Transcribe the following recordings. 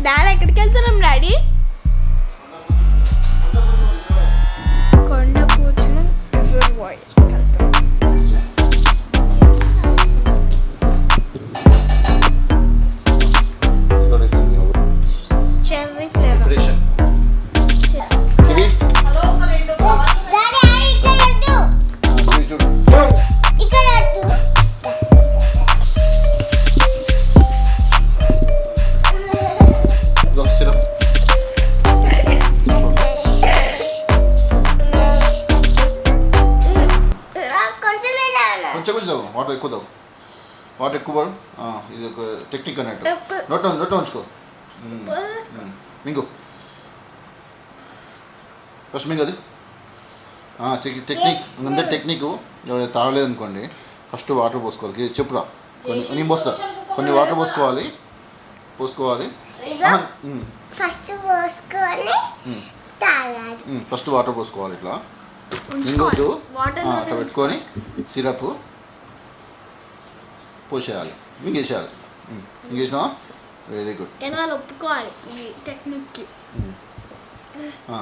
Daddy ఎక్కడికి వెళ్తున్నాం daddy? Kondapochamma reservoir cherry flavour. Water ఎక్కువ ఇది ఒక టెక్నిక్ అన్నట్టు. నోట్ ఉంచుకో. మింగు ఫస్ట్ మింగు అది టెక్నిక్. అందరి టెక్నిక్ ఎవరైతే తాగలేదు అనుకోండి, ఫస్ట్ వాటర్ పోసుకోవాలి. చెప్పురా, నేను పోస్తా. కొన్ని వాటర్ పోసుకోవాలి. ఫస్ట్ వాటర్ పోసుకోవాలి. ఇట్లా మింగొద్దు. అట్లా పెట్టుకొని సిరప్ పోసేయాలి. మింగేసేయాలి. మింగేసినా వెరీ గుడ్. ఒప్పుకోవాలి టెక్నిక్.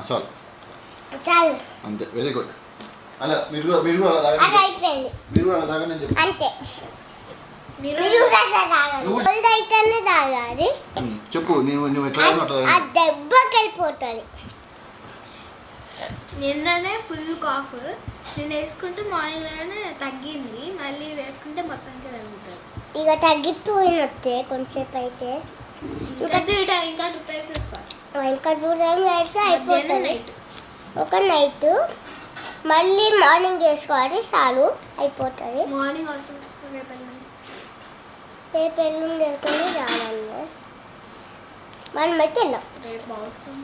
చాలు అంతే. Very good. అలా మీరు అలా తాగండి అని చెప్పి చెప్పు. నువ్వు ఎట్లా దెబ్బకి వెళ్ళిపోతుంది. నిన్ననే ఫుల్ కాఫ్. నేను వేసుకుంటే మార్నింగ్లోనే తగ్గింది, మళ్ళీ వేసుకుంటే మొత్తానికి తగ్గుతుంది. ఇక తగ్గిపోయినట్టే కొంచెంసేపు అయితే. ఇంకా 2 టైమ్స్ వేసుకోవాలి. ఇంకా 2 టైమ్స్ వేస్తే అయిపోతుంది. ఒక నైట్ మళ్ళీ మార్నింగ్ చేసుకోవాలి, చాలు అయిపోతుంది. మార్నింగ్ అవసరం. రేపు ఎల్లుండి వేసుకొని రావాలి. మనం అయితే వెళ్ళాం. రేపు అవసరం.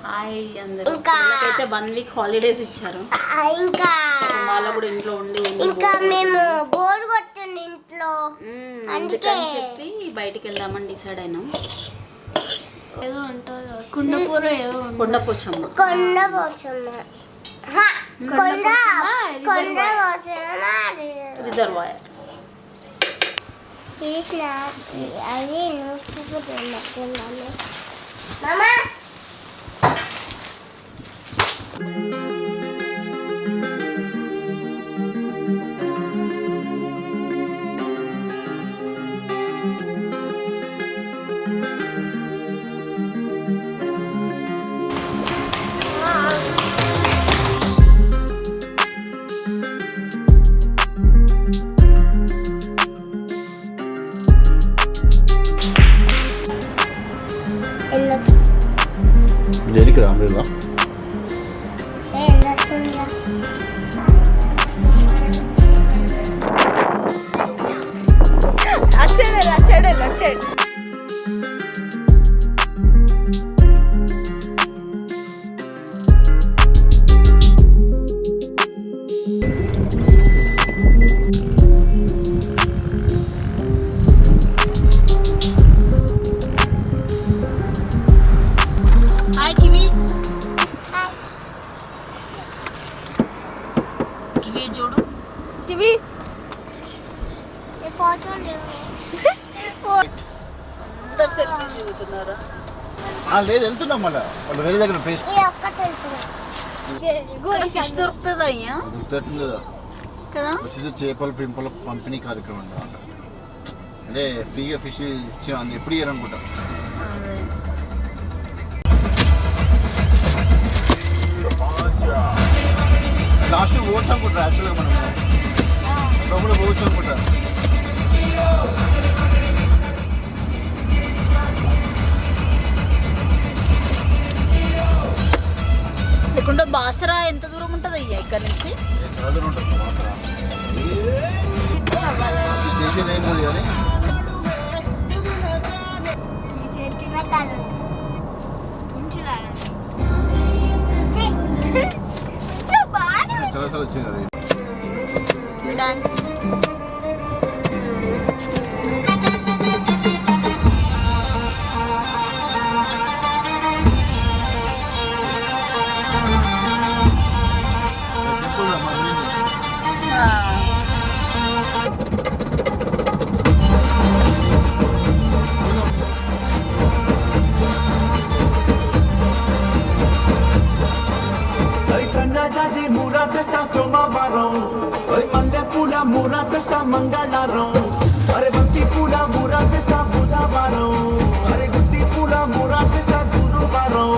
హాయ్ అందరూ. అయితే 1 వీక్ హాలిడేస్ ఇచ్చారు. ఇంకా వాళ్ళు కూడా ఇంట్లో ఉండి ఇంకా మేము బోర్ కొట్టింది ఇంట్లో. అందుకని చెప్పి బయటికి వెళ్దామని డిసైడ్ అయినాం. ఏదో అంటారు కొండపోచమ్మ రిజర్వాయర్. అది దేనికి రామ్రీలా చూడు. టీవీ లేదు, వెళ్తున్నాం. మళ్ళీ వాళ్ళు వేరే దగ్గర ఫిష్ దొరుకుతుంది అయ్యా. దొరుకుతుంది కదా. వచ్చేది చేపల పింపల పంపిణీ కార్యక్రమం అన్నమాట. అంటే ఫ్రీగా ఫిష్ ఇచ్చిన ఎప్పుడు ఇయ్యారనుకుంటా. లాస్ట్ పోవచ్చు అనుకుంటారు. యాక్చువల్గా మనం లోపల పోవచ్చు అనుకుంటారు. లేకుండా బాసరా ఎంత దూరం ఉంటుంది అయ్యా ఇక్కడ నుంచి? చాలా దూరం ఉంటుంది బాసరా. చేసేది ఏం లేదు కానీ చాలా సార్లు వచ్చింది. డాన్స్ జాజి మూర తెస్తా సోమవారం మల్లె పూల మూర తెస్తా మంగళవారం అరే బంతి పూల మూర తెస్తా బుధవారం అరే గుత్తి పూల మూర తెస్తా గురువారం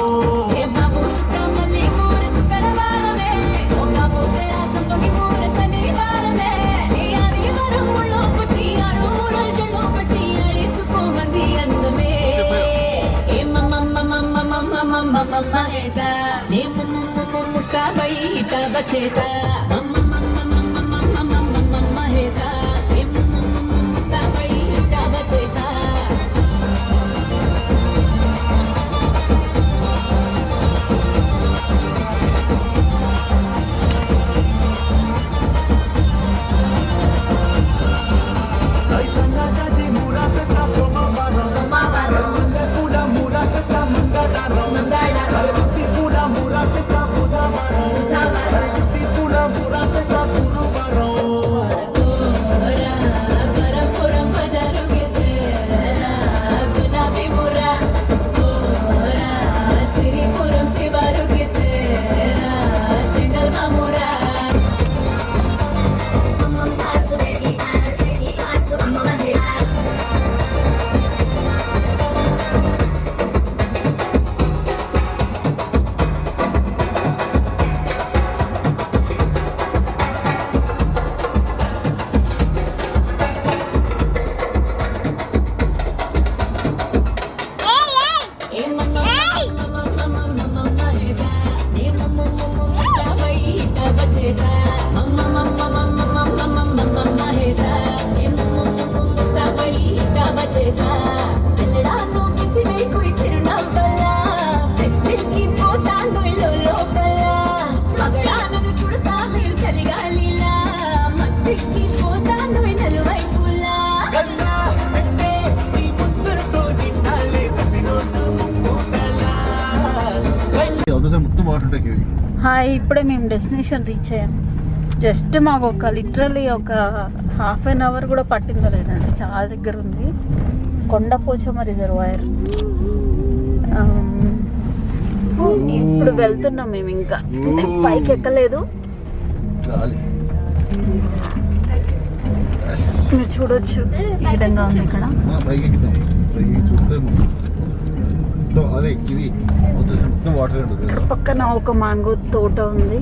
చేసా మొత్తం వాటర్ ఉంటాయి. హాయ్, ఇప్పుడే మేము డెస్టినేషన్ రీచ్ అయ్యాం. జస్ట్ మాకు లిటరలీ ఒక హాఫ్ అన్ అవర్ కూడా పట్టిందో లేదండి, చాలా దగ్గర ఉంది. కొండపోచమ్మ రిజర్వాయర్. ఇప్పుడు వెళ్తున్నాం మేము, ఇంకా పైకి ఎక్కలేదు. మీరు చూడొచ్చు ఈ విధంగా ఉంది ఇక్కడ. పక్కన ఒక మ్యాంగో తోట ఉంది.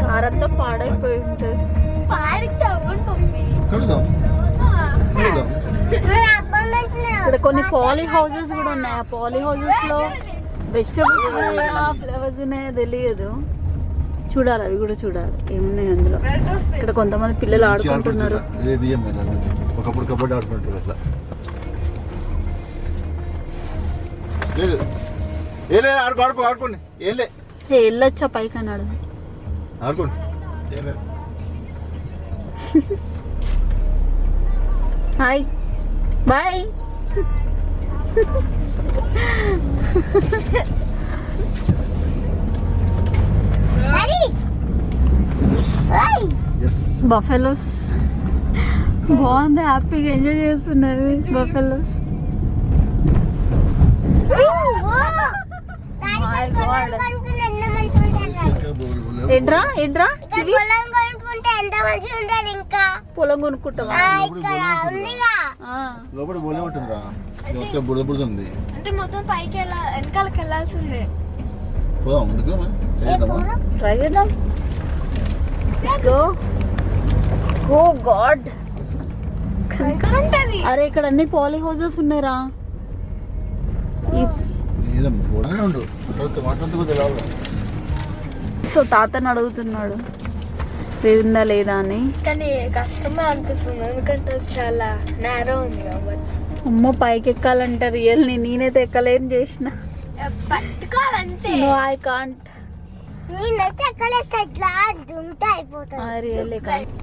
కారంతా పాడైపోయి ఉంటుంది. ఇక్కడ కొన్ని పాలీ హౌసెస్ కూడా ఉన్నాయి. ఆ పాలీ హౌసెస్ లో వెజిటబుల్స్ ఉన్నాయా, ఫ్లవర్స్ ఉన్నాయా తెలియదు. చూడాలి, అవి కూడా చూడాలి ఏమున్నాయి అందులో. ఇక్కడ కొంతమంది పిల్లలు ఆడుకుంటున్నారు. ఒకప్పుడు కబడ్డీ ఆడుకుంటారు అట్లా. ఆడుకోండి, వెళ్ళొచ్చా పైకి అన్నాడు. ఆడుకోండి. Hi, bye. బఫెలోస్ బాగుంది, హ్యాపీగా ఎంజాయ్ చేస్తున్నారు బఫెలోస్. ఏంట్రా ఏంట్రా పొలం కొనుక్కుంటావా? అంటే మొత్తం పైకి వెనకాలకి వెళ్ళాల్సిందే. ట్రై చేద్దాం. ఓ గాడ్, అరే ఇక్కడ అన్ని పాలీ హౌసెస్ ఉన్నాయిరా. సో తాతని అడుగుతున్నాడు ఉందా లేదా అని. కానీ కష్టమే అనిపిస్తుంది, ఎందుకంటే చాలా నేరో ఉంది కాబట్టి. అమ్మో, పైకి ఎక్కాలంటే రియల్ నేనైతే ఎక్కలేని చేసిన. పట్టుకోవాలంతే. No, I can't. నేనైతే ఎక్కలేస్తే ఇట్లా దుంతా అయిపోతుంది. Really can't.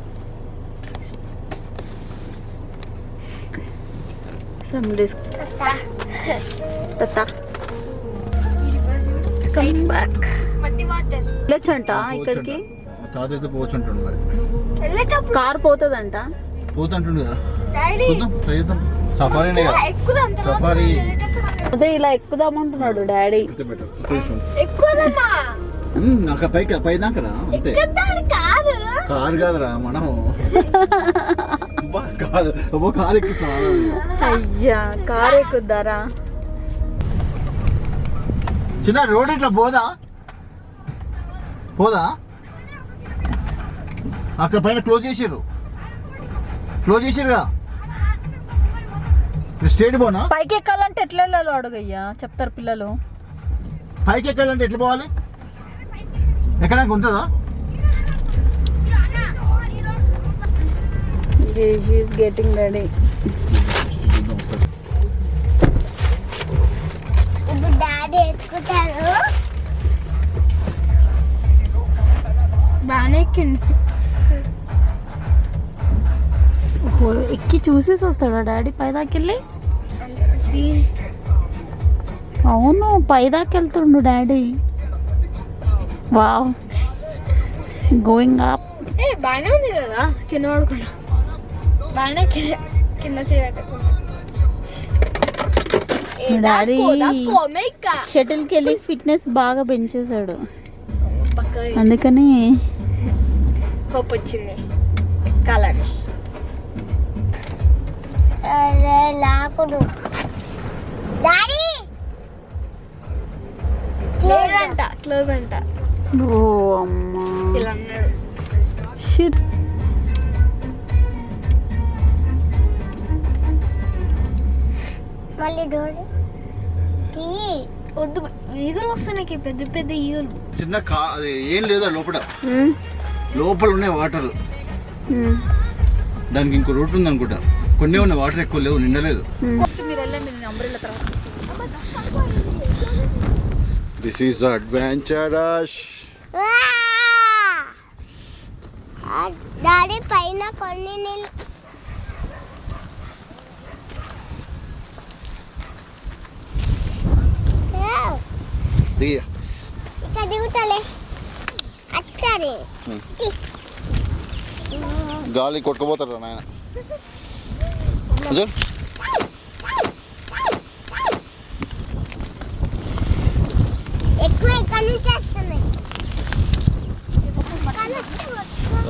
some days. Tata. It's coming back. మట్టి వాటర్ వెళ్ళొచ్చంట ఇక్కడికి. తాత అయితే పోవచ్చుంటుండు మరి. వెళ్ళేటప్పుడు కార్ పోతుందంట. పోతుంటుండు కదా. డాడీ చూద్దాం, ట్రై చేద్దాం. సఫారీనే కదా. ఎక్కుదాం సఫారీ అదే ఇలా ఎక్కుదామంటున్నాడు డాడీ. ఎక్కుదామా అక్కడ పై దాకా అంతే. కారు కారు కాదురా మనం. కాదు కారు ఎక్కిస్తాం. అయ్యా కార్ ఎక్కుద్దారా. చిన్న రోడ్ ఇట్లా పోదా అక్కడ పైన క్లోజ్ చేసిర్రుగా. స్టేట్ పోనా? పైకి ఎక్కాలంటే ఎట్లా వెళ్ళాలో అడుగయ్యా, చెప్తారు పిల్లలు. పైకి ఎక్కాలంటే ఎట్లా పోవాలి? ఎక్కడానికి ఉంటుందా? He's getting ready. ఇప్పుడు డాడీ ఎక్కుతారు. బాగానే ఎక్కిండు. ఎక్కి చూసేసి వస్తాడా డాడీ పైదాకెళ్ళి? అవును పైదాకి వెళ్తుండు డాడీ. Wow going up. బాగానే ఉంది కదా కింద పడుకున్నా. బాగానే కింద డాడీ షటిల్కి వెళ్ళి ఫిట్నెస్ బాగా పెంచేశాడు, అందుకని హోప్ వచ్చింది ఎక్కాలని. అరే లాకుడు డాడీ క్లోజ్ అంట. ఓ అమ్మా ఇలా అన్నాడు. షిట్. మళ్ళీ దోడి వద్దు, ఈగలు వస్తున్నాయి పెద్ద పెద్ద ఈగలు. చిన్న అది ఏం లేదా లోపల ఉన్నాయి వాటర్. దానికి ఇంకో రూట్ ఉంది అనుకుంటా. కొన్ని ఉన్న వాటర్ ఎక్కువ లేవు, నిండలేదు. This is adventurous. డాడీ పైన కొన్ని నీళ్ళు ఇక్కడ దిగుతలే. అచ్చరే గాలి కొట్టుకుపోతారు నాయన. ఎక్కువ ఇక్కడ నుంచి వస్తున్నాయి.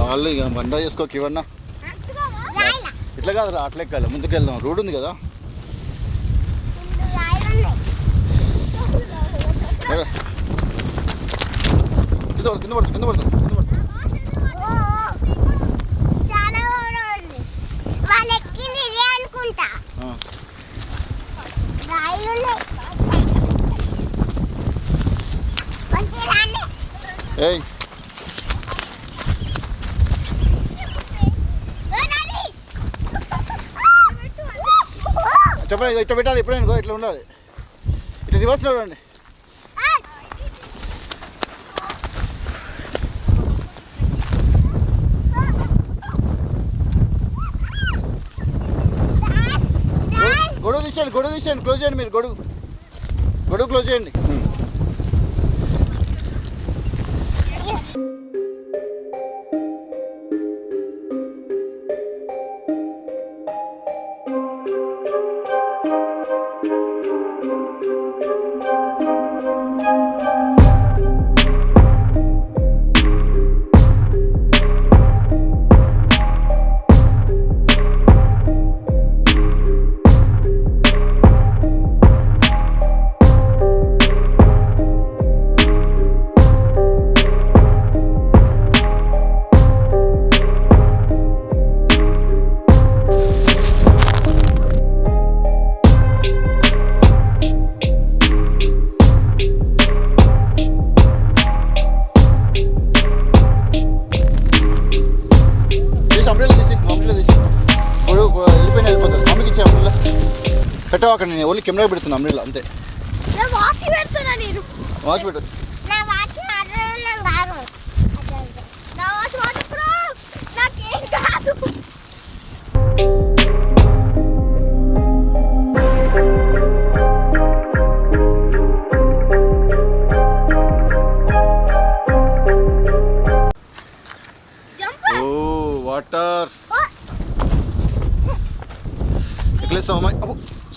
వాళ్ళు ఇక బండ చేసుకోక ఇవన్నా. ఇట్లా కాదురా, అట్లా ఎక్కాలి. ముందుకు వెళ్దాం, రోడ్ ఉంది కదా. కింద పడుతుంది. చాలా ఉంది. వాళ్ళు ఎక్కింది ఇదే అనుకుంటా. రాయిలు ఉన్నాయి. ఏయ్ చెప్పండి, ఇట్లా పెట్టాలి. ఎప్పుడైనా ఇట్లా ఉండాలి. ఇట్లా రివర్స్ చూడండి. గొడుగు తీసేయండి, క్లోజ్ చేయండి. మీరు గొడుగు క్లోజ్ చేయండి. పెట్టావు అక్కడ. నేను ఓన్లీ కెమెరా పెడుతున్నా అమ్రీలా అంతే. వాచ్ పెడుతున్నా నేను. వాచ్ పెట్టు. నా వాచ్ ఆడడం కాదు. నా వాచ్ బ్రో నాకేం కాదు.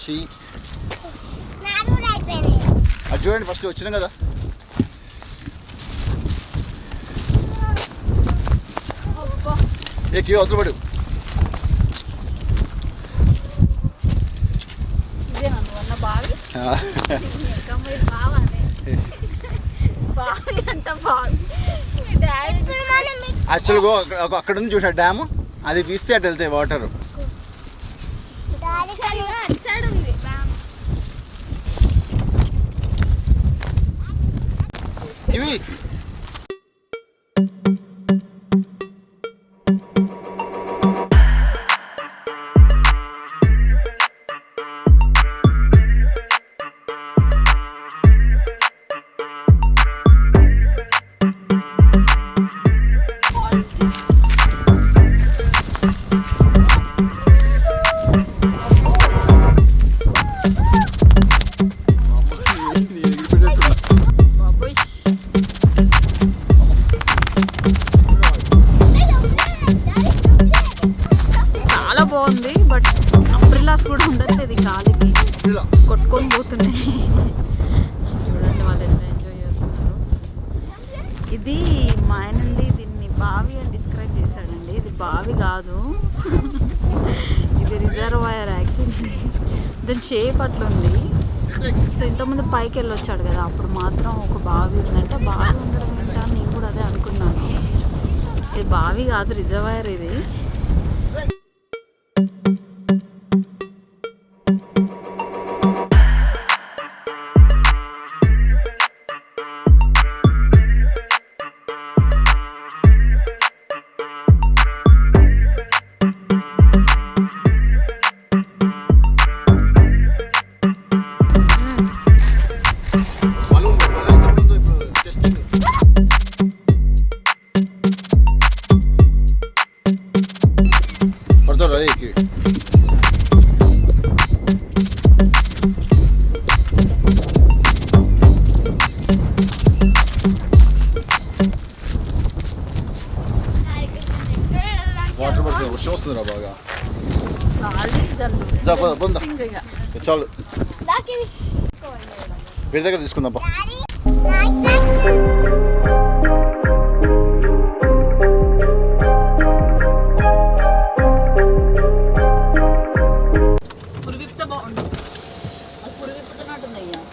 నుంచి నాలుగు అయిపోయినాయి. అది చూడండి, ఫస్ట్ వచ్చినాం కదా. ఏ క్యూ అవతల పడు. ఇదేనా నువ్వన్న బావి? బావి అంట బావి. యాక్చువల్గా అక్కడ ఉంది చూసా డ్యామ్, అది తీస్తే అటు వెళ్తాయి వాటర్. ఇవి చాలా బాగుంది. బట్ అంబ్రిల్లాస్ కూడా ఉండట్లేదు, గాలికి కొట్టుకొని పోతున్నాయి. చూడండి వాళ్ళు ఎంత ఎంజాయ్ చేస్తున్నారు. ఇది మా ఆయనండి దీన్ని బావి అని డిస్క్రైబ్ చేశాడండి. ఇది బావి కాదు, ఇది రిజర్వాయర్ యాక్చువల్లీ. దాని షేప్ అట్లా ఉంది. సో ఇంతకుముందు పైకి వెళ్ళొచ్చాడు కదా, అప్పుడు మాత్రం ఒక బావి ఉందంటే బావి ఉండడం ఏంటా నేను కూడా అదే అనుకున్నాను. ఇది బావి కాదు, రిజర్వాయర్ ఇది. వాటర్ పడుతుంది, వర్షం వస్తుందిరా బాగా. చాలు వీరి దగ్గర తీసుకుందాం.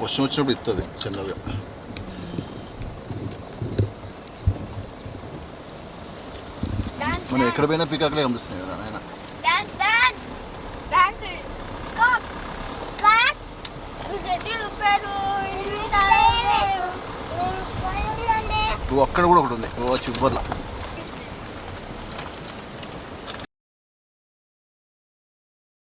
వర్షం వచ్చినప్పుడు ఇస్తుంది చిన్నగా. మనం ఎక్కడ పోయినా పీకాక్లే కనిపిస్తున్నాయి కదా నాయన. అక్కడ కూడా ఒకటి ఉంది చివరిలో.